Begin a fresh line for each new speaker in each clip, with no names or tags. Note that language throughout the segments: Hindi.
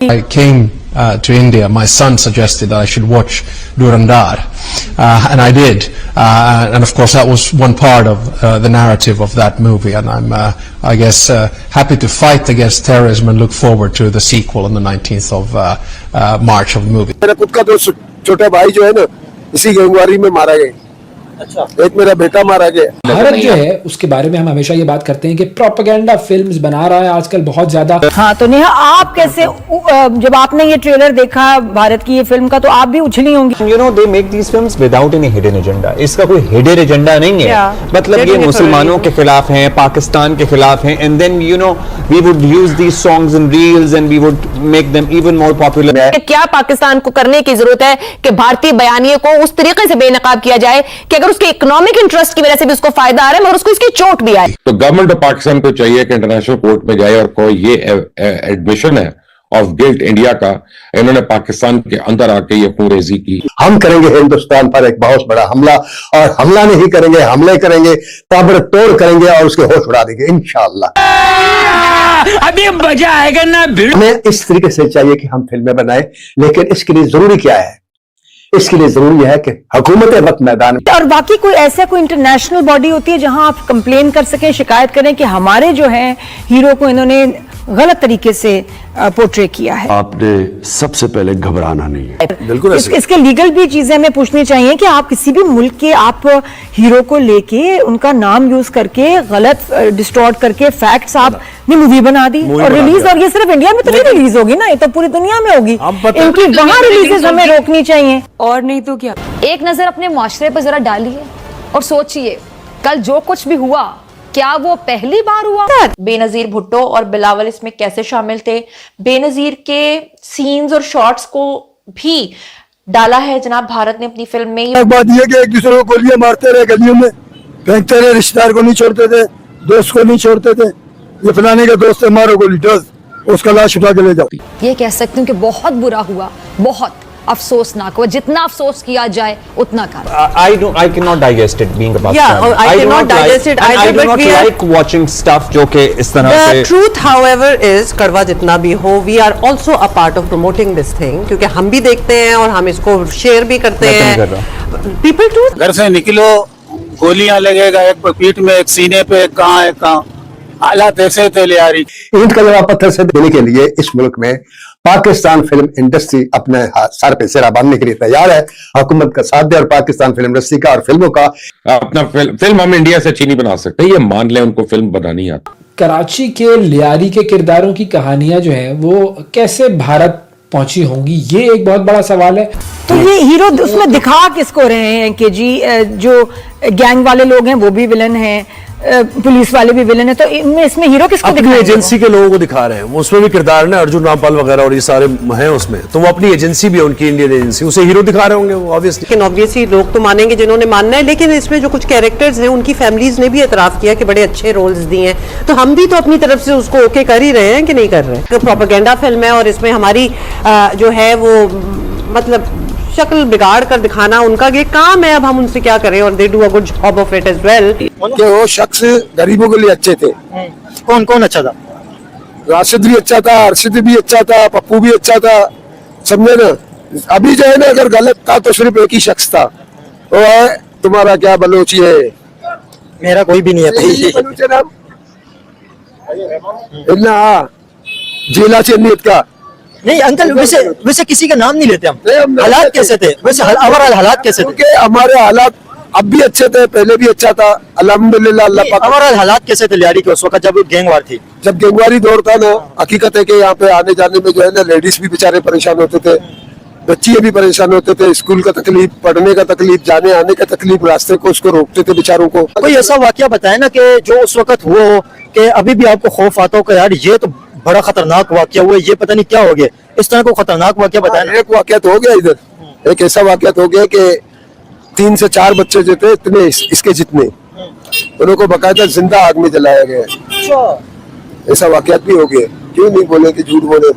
I came to India. My son suggested that I should watch Dhurandhar, and I did. And of course, that was one part of the narrative of that movie. And I'm, I guess, happy to fight against terrorism and look forward to the sequel on the 19th of March of the movie.
मेरा खुद का दोस्त छोटा भाई जो है ना, इसी गंगवारी में मारा गया। अच्छा। एक मेरा बेटा मारा गया।
भारत जो है उसके बारे में हम हमेशा ये बात करते हैं कि प्रोपेगेंडा फिल्म्स बना रहा है आजकल बहुत ज्यादा।
हाँ, तो नेहा आप कैसे, जब आपने ये ट्रेलर देखा भारत की ये फिल्म का, तो आप भी उछली होंगी।
You know, they make these films without any hidden agenda. इसका कोई hidden agenda नहीं है। मतलब ये मुसलमानों के खिलाफ हैं, पाकिस्तान के खिलाफ हैं, and then you know we would use these songs and reels and we would make them even more popular.
क्या पाकिस्तान को करने की जरूरत है कि भारतीय बयानिए को उस तरीके से बेनकाब किया जाए कि अगर उसके इकोनॉमिक इंटरेस्ट की वजह से भी उसको फायदा आ रहा है मगर उसको इसकी चोट भी आए।
तो गवर्नमेंट ऑफ पाकिस्तान को चाहिए कि इंटरनेशनल कोर्ट में जाए और कोई ये एडमिशन है ऑफ गिल्ट इंडिया का, इन्होंने पाकिस्तान के अंदर आके ये खूनरेजी की।
हम करेंगे हिंदुस्तान पर एक बहुत बड़ा हमला, और हमला नहीं करेंगे, हमले करेंगे, ताबड़तोड़ करेंगे और उसके होश उड़ा देंगे इंशाअल्लाह।
अभी मजा आएगा ना।
हमें इस तरीके से चाहिए कि हम फिल्में बनाएं, लेकिन इसके लिए जरूरी क्या है? इसके लिए जरूरी है कि हुकूमत वक्त मैदान में।
और बाकी कोई ऐसा कोई इंटरनेशनल बॉडी होती है जहां आप कंप्लेन कर सकें, शिकायत करें कि हमारे जो है हीरो को इन्होंने गलत तरीके से पोर्ट्रे किया है।
आपने सबसे पहले घबराना नहीं है।
बिल्कुल
इसके लीगल भी चीजें हमें पूछनी चाहिए कि आप किसी भी मुल्क के आप हीरो को लेके उनका नाम यूज करके गलत डिस्टॉर्ट करके फैक्ट्स आपने मूवी बना दी और रिलीज, और ये सिर्फ इंडिया में तो नहीं रिलीज होगी ना, ये तो पूरी दुनिया में होगी। इनकी वहां रिलीजेस हमें रोकनी चाहिए।
और नहीं तो क्या, एक नजर अपने माशरे पर जरा डालिए और सोचिए कल जो कुछ भी हुआ क्या वो पहली बार हुआ? बेनजीर भुट्टो और बिलावल इसमें कैसे शामिल थे? बेनजीर के सीन्स और शॉट्स को भी डाला है जनाब भारत ने अपनी फिल्म में।
एक बात यह कि एक दूसरे को गोलियां मारते रहे, गलियों में फेंकते रहे, रिश्तेदार को नहीं छोड़ते थे, दोस्त को नहीं छोड़ते थे। ये फलाने का दोस्त है, मारो गोली, उसका लाश उठा के ले जाओ।
ये कह सकती हूँ कि बहुत बुरा हुआ, बहुत अफसोसनाक हुआ। जितना अफसोस किया जाए उतना कम।
I cannot digest it being about
Yeah,
film.
I cannot digest it either,
I do not like watching stuff जो कि इस तरह से।
The truth, however, is कड़वा जितना भी हो, we are also a part of promoting this thing, क्योंकि हम भी देखते हैं और हम इसको शेयर भी करते हैं। People too।
घर से निकलो, गोलियां लगेगा, एक पीठ में, एक सीने पे, एक कहाँ हालात ऐसे थे ले आ रही।
ईंट का जवाब पत्थर से देने के लिए इस मुल्क में पाकिस्तान फिल्म इंडस्ट्री अपने सर पे सिरा बांधने के लिए तैयार है। हुकूमत का साथ दे और पाकिस्तान फिल्म इंडस्ट्री का और फिल्मों का
अपना फिल्म हम इंडिया से अच्छी नहीं बना सकते, ये मान लें, उनको फिल्म बनानी आती।
कराची के लियारी के किरदारों की कहानियां जो हैं वो कैसे भारत पहुंची होंगी, ये एक बहुत बड़ा सवाल है।
तो ये हीरो उसमें दिखा किसको रहे हैं कि जी जो गैंग वाले लोग हैं वो भी विलन हैं, पुलिस वाले भी विलन है, तो इसमें हीरो किसको दिखा रहे हैं?
एजेंसी के लोगों को दिखा रहे हैं। उसमें भी किरदार ना अर्जुन रामपाल वगैरह और ये सारे हैं उसमें, तो वो अपनी एजेंसी भी है उनकी, इंडियन एजेंसी, उसे हीरो दिखा रहे होंगे वो ऑब्वियसली।
लेकिन ऑब्वियसली लोग तो मानेंगे जिन्होंने मानना है, लेकिन इसमें जो कुछ कैरेक्टर्स हैं उनकी फैमिलीज ने भी एतराफ किया कि बड़े अच्छे रोल्स दिए हैं, तो हम भी तो अपनी तरफ से उसको ओके कर ही रहे हैं कि नहीं कर रहे हैं। तो प्रोपेगेंडा फिल्म है और इसमें हमारी जो है वो मतलब शक्ल बिगाड़ कर दिखाना उनका ये काम है। अब हम उनसे क्या करें, और they do a good job of it as well.
कि वो शख्स गरीबों के लिए अच्छे थे।
कौन कौन अच्छा था?
राशिद भी अच्छा था, अरशद भी अच्छा था, पप्पू भी अच्छा था, समझे ना। अभी जो है ना, अगर गलत था तो सिर्फ एक ही शख्स था, वो है तुम्हारा क्या बलोची है?
मेरा कोई भी नहीं है।
बलूच नाम इतना जिला चेन्नीत का
नहीं अंकल, वैसे किसी का नाम नहीं लेते हम। हालात कैसे थे वैसे, हमारे हालात कैसे थे?
हमारे हालात अब भी अच्छे थे, पहले भी अच्छा था अल्हम्दुलिल्लाह। अल्लाह पाक।
हमारे हालात कैसे थे लियारी के उस वक्त जब गैंगवार थी?
जब गैंगवारी दौर था ना, हकीकत है कि यहाँ पे आने जाने में जो है ना, लेडीज भी बेचारे परेशान होते थे, बच्चे भी परेशान होते थे, स्कूल का तकलीफ, पढ़ने का तकलीफ, जाने आने का तकलीफ, रास्ते को उसको रोकते थे बेचारों को।
कोई ऐसा वाकया बताया ना कि जो उस वक्त हुआ हो कि अभी भी आपको खौफ आता हो कि यार ये तो बड़ा खतरनाक वाकया हुआ, ये पता नहीं क्या हो गया, इस तरह को खतरनाक वाकया बताया?
एक वाकया तो हो गया इधर, एक ऐसा वाकया तो हो गया कि 3 से 4 बच्चे जो थे इतने इसके जितने, उनको बकायदा जिंदा आग में जलाया गया। ऐसा वाकया भी हो गया, क्यों नहीं बोले कि झूठ बोले,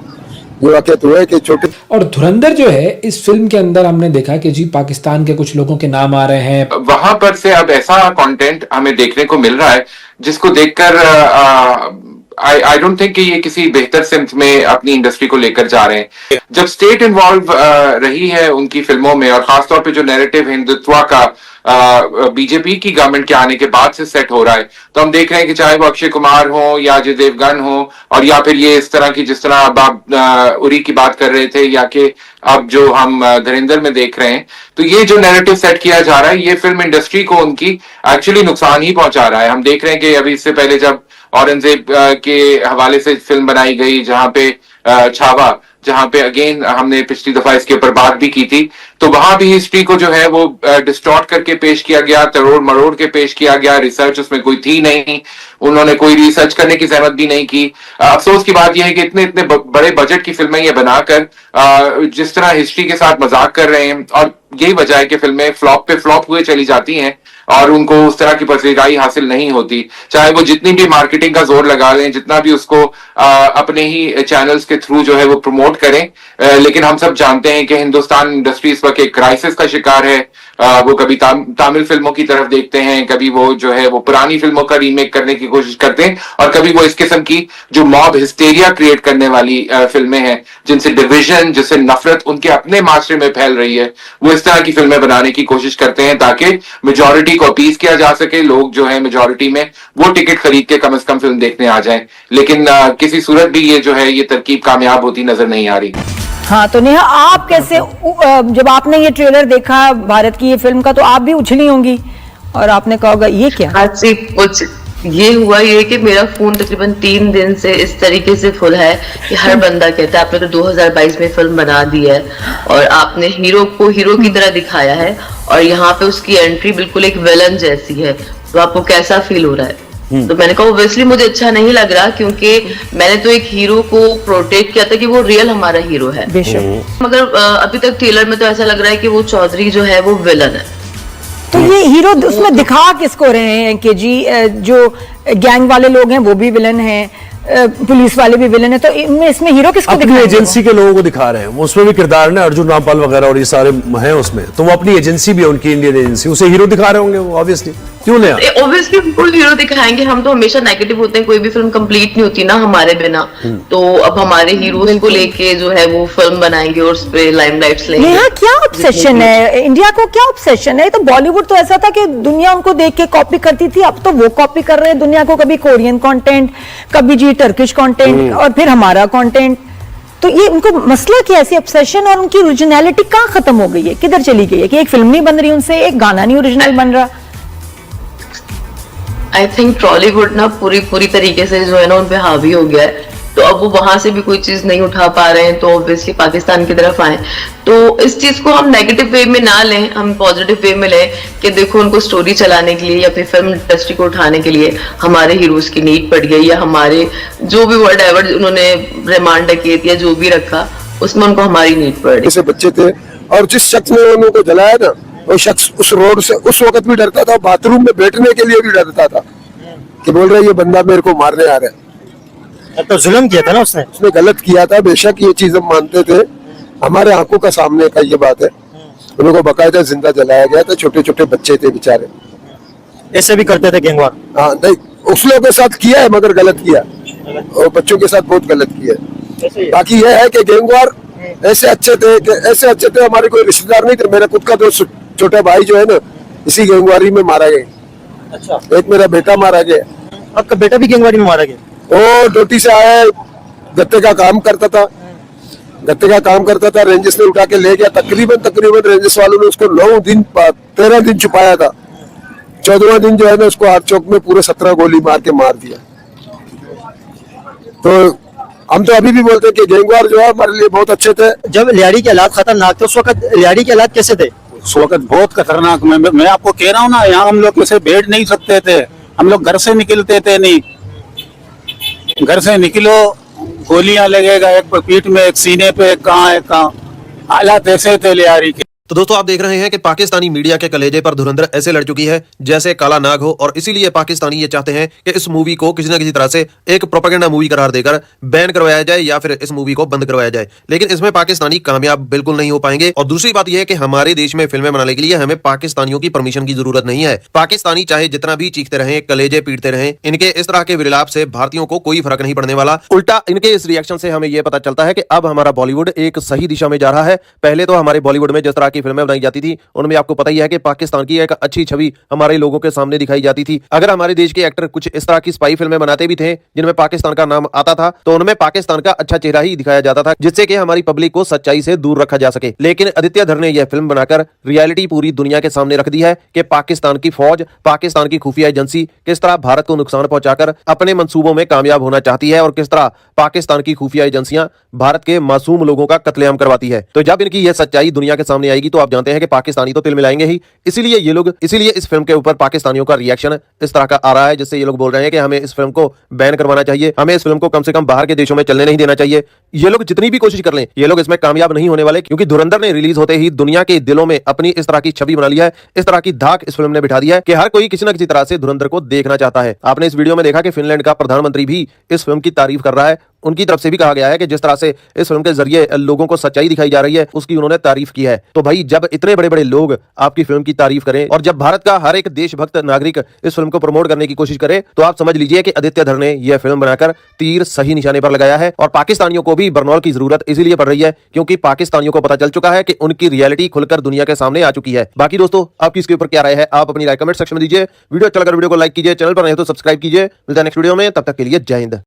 ये वाकया तो है कि छोटे।
और धुरंधर जो है इस फिल्म के अंदर हमने देखा कि जी पाकिस्तान के कुछ लोगों के नाम आ रहे हैं,
वहां पर से अब ऐसा कंटेंट हमें देखने को मिल रहा है जिसको देखकर आई डोंट थिंक कि ये किसी बेहतर सिमत में अपनी इंडस्ट्री को लेकर जा रहे हैं। जब स्टेट इन्वॉल्व रही है उनकी फिल्मों में, और खासतौर पे जो नैरेटिव हिंदुत्व का बीजेपी की गवर्नमेंट के आने के बाद से सेट हो रहा है, तो हम देख रहे हैं कि चाहे वो अक्षय कुमार हो या अजय देवगन हो, और या फिर ये इस तरह की, जिस तरह अब आप उरी की बात कर रहे थे, या कि अब जो हम धुरंधर में देख रहे हैं, तो ये जो नैरेटिव सेट किया जा रहा है, ये फिल्म इंडस्ट्री को उनकी एक्चुअली नुकसान ही पहुंचा रहा है। हम देख रहे हैं कि अभी इससे पहले जब औरंगजेब के हवाले से फिल्म बनाई गई, जहां पे छावा, जहां पे अगेन हमने पिछली दफा इसके ऊपर बात भी की थी, तो वहां भी हिस्ट्री को जो है वो डिस्टॉर्ट करके पेश किया गया, तरोड़ मरोड़ के पेश किया गया। रिसर्च उसमें कोई थी नहीं, उन्होंने कोई रिसर्च करने की जहमत भी नहीं की। अफसोस की बात यह है कि इतने इतने बड़े बजट की फिल्में ये बनाकर जिस तरह हिस्ट्री के साथ मजाक कर रहे हैं, और यही वजह है कि फिल्में फ्लॉप पे फ्लॉप हुए चली जाती हैं और उनको उस तरह की पसंदीदाई हासिल नहीं होती। चाहे वो जितनी भी मार्केटिंग का जोर लगा लें, जितना भी उसको अपने ही चैनल्स के थ्रू जो है वो प्रमोट करें, लेकिन हम सब जानते हैं कि हिंदुस्तान इंडस्ट्री इस वक्त एक क्राइसिस का शिकार है। वो कभी तमिल फिल्मों की तरफ देखते हैं, कभी वो जो है वो पुरानी फिल्मों का रीमेक करने की कोशिश करते हैं, और कभी वो इस किस्म की जो मॉब हिस्टेरिया क्रिएट करने वाली फिल्में हैं, जिनसे डिविजन, जिससे नफरत उनके अपने माशरे में फैल रही है, वो इस तरह की फिल्में बनाने की कोशिश करते हैं ताकि मेजॉरिटी को अपीज किया जा सके। लोग जो है मेजॉरिटी में वो टिकट खरीद के कम से कम फिल्म देखने आ जाएं, लेकिन किसी सूरत भी ये जो है ये तरकीब कामयाब होती नजर नहीं आ रही।
हाँ, तो नेहा, आप कैसे, जब आपने ये ट्रेलर देखा भारत की ये फिल्म का, तो आप भी उछली होंगी और आपने कहा होगा ये क्या?
आज से कुछ ये हुआ ये कि मेरा फोन तकरीबन 3 दिन से इस तरीके से फुल है कि हर बंदा कहता है आपने तो 2022 में फिल्म बना दी है और आपने हीरो को हीरो की तरह दिखाया है, और यहाँ पे उसकी एंट्री बिल्कुल एक विलन जैसी है, तो आपको कैसा फील हो रहा है? तो मैंने कहा ऑब्वियसली मुझे अच्छा नहीं लग रहा, क्योंकि मैंने तो एक हीरो को प्रोटेक्ट किया था कि वो रियल हमारा हीरो है, मगर अभी तक ट्रेलर में तो ऐसा लग रहा है कि वो चौधरी जो है वो विलन है।
तो ये हीरो उसमें दिखा किसको रहे हैं कि जी जो गैंग वाले लोग हैं वो भी विलन हैं, पुलिस वाले भी विलन है, तो इसमें हीरो किसको
अपनी एजेंसी के लोगों को दिखा रहे हैं। वो उसमें भी किरदार ने अर्जुन रामपाल वगैरह और ये सारे हैं उसमें, तो वो अपनी एजेंसी भी है उनकी, इंडियन एजेंसी, उसे हीरो दिखा रहे होंगे वो ऑब्वियसली। क्यों नहीं?
ऑब्वियसली बिल्कुल हीरो दिखाएंगे। हम तो हमेशा नेगेटिव होते हैं, कोई भी फिल्म कंप्लीट नहीं होती ना हमारे बिना, तो अब हमारे हीरोज को लेके जो है वो फिल्म बनाएंगे और उस पे लाइमलाइट्स लेंगे।
नेहा, क्या ऑब्सेशन है इंडिया को, क्या ऑब्सेशन है? तो बॉलीवुड तो ऐसा था कि दुनिया उनको देख के कॉपी करती थी, अब तो वो कॉपी कर रहे हैं दुनिया को, कभी कोरियन कंटेंट, कभी जी टर्किश कंटेंट, और फिर हमारा कंटेंट। तो ये उनको मसला क्या, ऐसी ऑब्सेशन, और उनकी ओरिजिनलिटी कहाँ खत्म हो गई है, किधर चली गई है कि एक फिल्म नहीं बन रही उनसे, एक गाना नहीं ओरिजिनल बन रहा?
आई थिंक टॉलीवुड ना पूरी तरीके से जो है ना उन पे हावी हो गया है, तो अब वो वहां से भी कोई चीज नहीं उठा पा रहे हैं, तो ऑब्वियसली पाकिस्तान की तरफ आए। तो इस चीज को हम नेगेटिव वे में ना लें, हम पॉजिटिव वे में लें कि देखो उनको स्टोरी चलाने के लिए या अपनी फिल्म इंडस्ट्री को उठाने के लिए हमारे हीरोज की नीड पड़ गई, या हमारे जो भी वर्ड एवर उन्होंने रिमांड डकैत या जो भी रखा उसमें उनको हमारी नीड पड़ गई।
ऐसे बच्चे थे, और जिस शख्स ने उनको जलाया ना, वो शख्स उस रोड से उस वक्त भी डरता था, बाथरूम में बैठने के लिए भी डरता था कि बोल रहे ये बंदा मेरे को मारने आ रहा है।
तो जुल्म किया था ना उसने
गलत किया था, बेशक ये चीज हम मानते थे, हमारे आंखों का सामने का ये बात है। उनको बकायदा जिंदा जलाया गया था, छोटे छोटे बच्चे थे बेचारे।
ऐसे भी करते थे गैंगवार?
हाँ, नहीं, उस लोगों के साथ किया है मगर गलत किया, और बच्चों के साथ बहुत गलत किया है। बाकी यह है कि गैंगवार ऐसे अच्छे थे, हमारे कोई रिश्तेदार नहीं थे। मेरा खुद का दोस्त छोटा भाई जो है ना, इसी गैंगवारी में मारा गया।
अच्छा।
एक मेरा बेटा मारा गया।
आपका बेटा भी गैंगवारी में मारा गया?
वो ड्यूटी से आया, गत्ते का काम करता था, रेंजर्स ने उठा के ले गया। तकरीबन रेंजर्स वालों ने उसको 13 दिन छुपाया था। 14वां दिन जो है ना उसको हाथ चौक में पूरे 17 गोली मार के मार दिया। तो हम तो अभी भी बोलते हैं कि गैंगवार जो है हमारे लिए बहुत अच्छे थे।
जब लियाड़ी के हालात खतरनाक थे, उस वक्त लियाड़ी के हालात कैसे थे?
उस वक्त बहुत खतरनाक। मैं आपको कह रहा हूँ ना, यहाँ हम लोग कैसे बैठ नहीं सकते थे, हम लोग घर से निकलते थे नहीं। घर से निकलो गोलियां लगेगा, एक पीठ में, एक सीने पे, कहाँ हालात ऐसे थे लियारी के।
तो दोस्तों आप देख रहे हैं कि पाकिस्तानी मीडिया के कलेजे पर धुरंधर ऐसे लड़ चुकी है जैसे काला नाग हो, और इसीलिए पाकिस्तानी ये चाहते हैं कि इस मूवी को किसी न किसी तरह से एक प्रोपेगेंडा मूवी करार देकर बैन करवाया जाए या फिर इस मूवी को बंद करवाया जाए। लेकिन इसमें पाकिस्तानी कामयाब बिल्कुल नहीं हो पाएंगे। और दूसरी बात यह है कि हमारे देश में फिल्में बनाने के लिए हमें पाकिस्तानियों की परमिशन की जरूरत नहीं है। पाकिस्तानी चाहे जितना भी चीखते रहे, कलेजे पीटते रहे, इनके इस तरह के विलाप से भारतीयों को कोई फर्क नहीं पड़ने वाला। उल्टा इनके इस रिएक्शन से हमें यह पता चलता है कि अब हमारा बॉलीवुड एक सही दिशा में जा रहा है। पहले तो हमारे बॉलीवुड में जिस तरह की फिल्में बनाई जाती थी उनमें आपको पता ही है कि पाकिस्तान की एक अच्छी छवि हमारे लोगों के सामने दिखाई जाती थी। अगर हमारे देश के एक्टर कुछ इस तरह की स्पाई फिल्में बनाते भी थे जिनमें पाकिस्तान का नाम आता था तो उनमें पाकिस्तान का अच्छा चेहरा ही दिखाया जाता था, जिससे कि हमारी पब्लिक को सच्चाई से दूर रखा जा सके। लेकिन आदित्य धर ने यह फिल्म बनाकर रियलिटी पूरी दुनिया के सामने रख दी है कि पाकिस्तान की फौज, पाकिस्तान की खुफिया एजेंसी किस तरह भारत को नुकसान पहुंचाकर अपने मंसूबों में कामयाब होना चाहती है और किस तरह पाकिस्तान की खुफिया एजेंसियां भारत के मासूम लोगों का कत्लेआम करवाती है। तो जब इनकी यह सच्चाई दुनिया के सामने आएगी तो आप जानते हैं कि पाकिस्तानी तो तिल मिलाएंगे ही। इसीलिए इस फिल्म के ऊपर पाकिस्तानियों का रिएक्शन इस तरह का आ रहा है, जिससे ये लोग बोल रहे हैं कि हमें इस फिल्म को बैन करवाना चाहिए, हमें इस फिल्म को कम से कम बाहर के देशों में चलने नहीं देना चाहिए। ये लोग जितनी भी कोशिश कर लें ये लोग इसमें कामयाब नहीं होने वाले, क्योंकि धुरंधर ने रिलीज होते ही दुनिया के दिलों में अपनी इस तरह की छवि बना लिया है, इस तरह की धाक इस फिल्म ने बिठा दी है कि हर कोई किसी न किसी तरह से धुरंधर को देखना चाहता है। आपने इस वीडियो में देखा कि फिनलैंड का प्रधानमंत्री भी इस फिल्म की तारीफ कर रहा है। उनकी तरफ से भी कहा गया है कि जिस तरह से इस फिल्म के जरिए लोगों को सच्चाई दिखाई जा रही है उसकी उन्होंने तारीफ की है। तो भाई जब इतने बड़े बड़े लोग आपकी फिल्म की तारीफ करें और जब भारत का हर एक देशभक्त नागरिक इस फिल्म को प्रमोट करने की कोशिश करे तो आप समझ लीजिए कि आदित्य धर ने यह फिल्म बनाकर तीर सही निशाने पर लगाया है। और पाकिस्तानियों को भी बरनौल की जरूरत इसलिए पड़ रही है क्योंकि पाकिस्तानियों को पता चल चुका है कि उनकी रियलिटी खुलकर दुनिया के सामने आ चुकी है। बाकी दोस्तों आपकी इसके ऊपर क्या राय है आप अपनी राय कमेंट सेक्शन में दीजिए। वीडियो अच्छा लगा वीडियो को लाइक कीजिए, चैनल पर नहीं तो सब्सक्राइब कीजिए। मिलता है नेक्स्ट वीडियो में, तब तक के लिए जय हिंद।